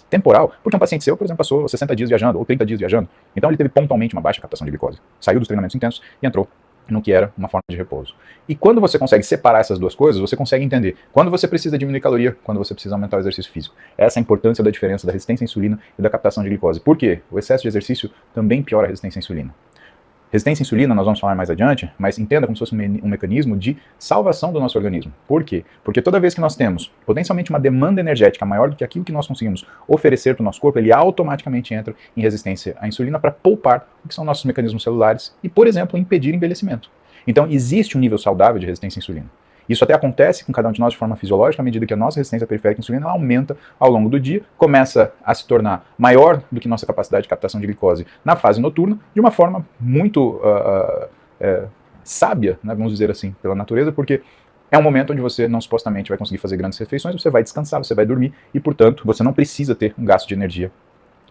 temporal, porque um paciente seu, por exemplo, passou 60 dias viajando, ou 30 dias viajando, então ele teve pontualmente uma baixa captação de glicose, saiu dos treinamentos intensos e entrou no que era uma forma de repouso. E quando você consegue separar essas duas coisas, você consegue entender quando você precisa diminuir caloria, quando você precisa aumentar o exercício físico. Essa é a importância da diferença da resistência à insulina e da captação de glicose. Por quê? O excesso de exercício também piora a resistência à insulina. Resistência à insulina, nós vamos falar mais adiante, mas entenda como se fosse um mecanismo de salvação do nosso organismo. Por quê? Porque toda vez que nós temos potencialmente uma demanda energética maior do que aquilo que nós conseguimos oferecer para o nosso corpo, ele automaticamente entra em resistência à insulina para poupar o que são nossos mecanismos celulares e, por exemplo, impedir envelhecimento. Então, existe um nível saudável de resistência à insulina. Isso até acontece com cada um de nós de forma fisiológica, à medida que a nossa resistência periférica à insulina ela aumenta ao longo do dia, começa a se tornar maior do que nossa capacidade de captação de glicose na fase noturna, de uma forma muito sábia, né, vamos dizer assim, pela natureza, porque é um momento onde você não supostamente vai conseguir fazer grandes refeições, você vai descansar, você vai dormir, e portanto você não precisa ter um gasto de energia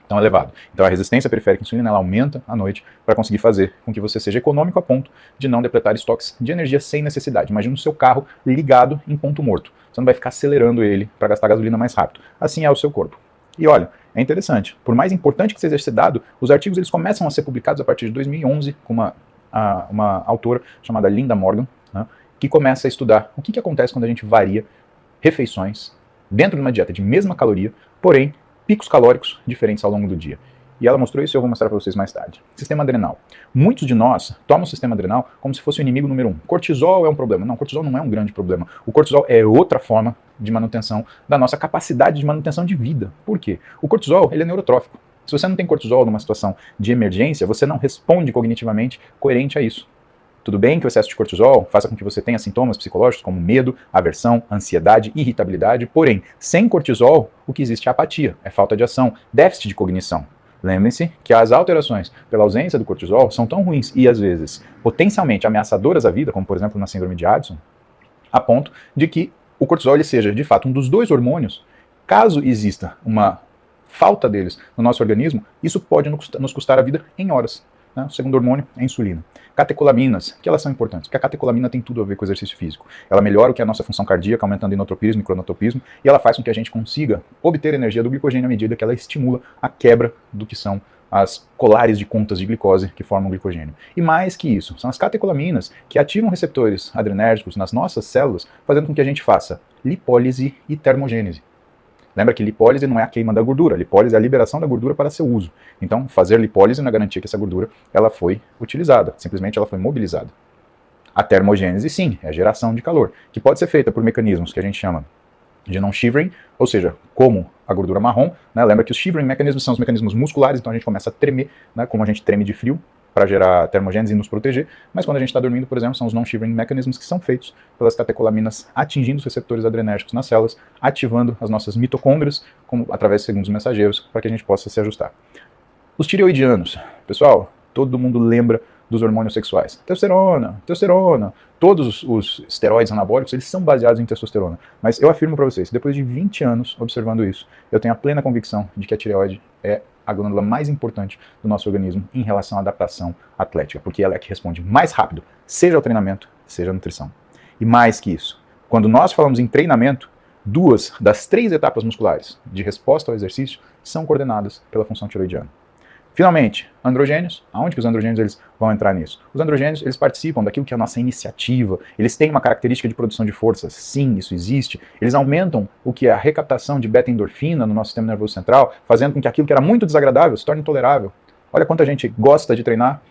tão elevado. Então a resistência periférica à insulina ela aumenta à noite para conseguir fazer com que você seja econômico a ponto de não depletar estoques de energia sem necessidade. Imagina o seu carro ligado em ponto morto. Você não vai ficar acelerando ele para gastar gasolina mais rápido. Assim é o seu corpo. E olha, é interessante, por mais importante que seja esse dado, os artigos eles começam a ser publicados a partir de 2011 com uma autora chamada Linda Morgan, né, que começa a estudar o que acontece quando a gente varia refeições dentro de uma dieta de mesma caloria, porém picos calóricos diferentes ao longo do dia. E ela mostrou isso e eu vou mostrar para vocês mais tarde. Sistema adrenal. Muitos de nós tomam o sistema adrenal como se fosse o inimigo número 1. Cortisol é um problema. Não, cortisol não é um grande problema. O cortisol é outra forma de manutenção da nossa capacidade de manutenção de vida. Por quê? O cortisol ele é neurotrófico. Se você não tem cortisol numa situação de emergência, você não responde cognitivamente coerente a isso. Tudo bem que o excesso de cortisol faça com que você tenha sintomas psicológicos como medo, aversão, ansiedade, irritabilidade, porém, sem cortisol, o que existe é apatia, é falta de ação, déficit de cognição. Lembrem-se que as alterações pela ausência do cortisol são tão ruins e, às vezes, potencialmente ameaçadoras à vida, como, por exemplo, na síndrome de Addison, a ponto de que o cortisol ele seja, de fato, um dos dois hormônios. Caso exista uma falta deles no nosso organismo, isso pode nos custar a vida em horas. O segundo hormônio é a insulina. Catecolaminas, que elas são importantes, porque a catecolamina tem tudo a ver com o exercício físico. Ela melhora o que é a nossa função cardíaca, aumentando inotropismo e cronotropismo, e ela faz com que a gente consiga obter energia do glicogênio à medida que ela estimula a quebra do que são as colares de contas de glicose que formam o glicogênio. E mais que isso, são as catecolaminas que ativam receptores adrenérgicos nas nossas células, fazendo com que a gente faça lipólise e termogênese. Lembra que lipólise não é a queima da gordura, lipólise é a liberação da gordura para seu uso. Então, fazer lipólise não é garantia que essa gordura ela foi utilizada, simplesmente ela foi mobilizada. A termogênese, sim, é a geração de calor, que pode ser feita por mecanismos que a gente chama de non-shivering, ou seja, como a gordura marrom, né? Lembra que os shivering mecanismos são os mecanismos musculares, então a gente começa a tremer, né? Como a gente treme de frio, para gerar termogênese e nos proteger, mas quando a gente está dormindo, por exemplo, são os non-shivering mecanismos que são feitos pelas catecolaminas atingindo os receptores adrenérgicos nas células, ativando as nossas mitocôndrias através de segundos mensageiros para que a gente possa se ajustar. Os tireoidianos, pessoal, todo mundo lembra dos hormônios sexuais. Testosterona, todos os esteroides anabólicos, eles são baseados em testosterona. Mas eu afirmo para vocês, depois de 20 anos observando isso, eu tenho a plena convicção de que a tireoide é a glândula mais importante do nosso organismo em relação à adaptação atlética, porque ela é a que responde mais rápido, seja ao treinamento, seja à nutrição. E mais que isso, quando nós falamos em treinamento, 2 das 3 etapas musculares de resposta ao exercício são coordenadas pela função tireoidiana. Finalmente, androgênios. Aonde que os androgênios eles vão entrar nisso? Os androgênios eles participam daquilo que é a nossa iniciativa, eles têm uma característica de produção de forças, sim, isso existe. Eles aumentam o que é a recaptação de beta-endorfina no nosso sistema nervoso central, fazendo com que aquilo que era muito desagradável se torne tolerável. Olha quanta gente gosta de treinar